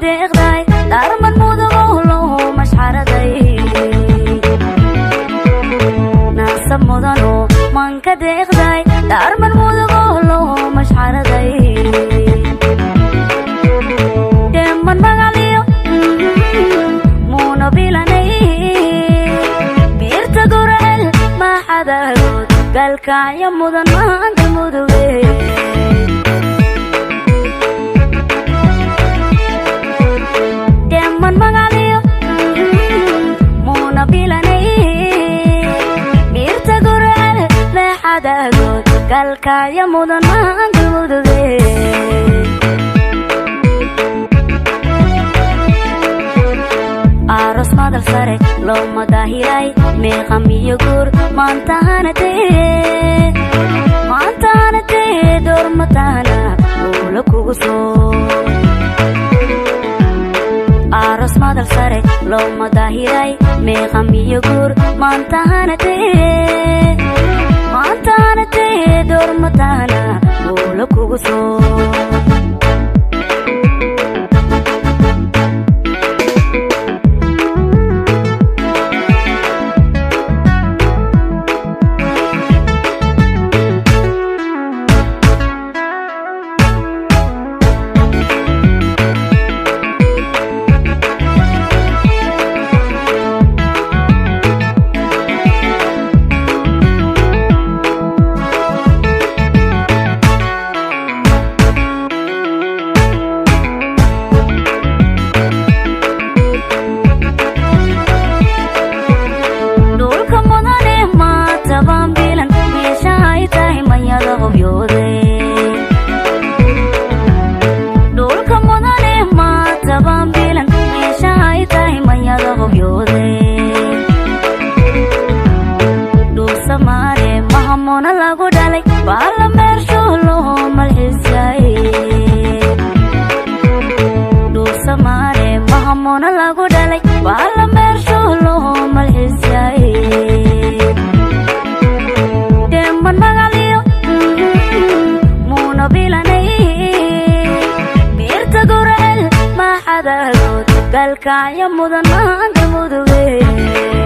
deeqday darman mudugo mashxaraday naasa mudano manka deeqday darman mudugo mashxaraday deman magaliyo muno bilanay birta gurel maxadarood galkaya mudan maanta muduge galkaya mudan maanta muduge aros madal sare loo madahiray meeqam iyo guur maanta hanatee door mataana muulo kugu soo aros madal sare loo madahiray meeqam iyo guur maanta hanatee door mataana muulo kugu soo galkaya mudan maanta muduge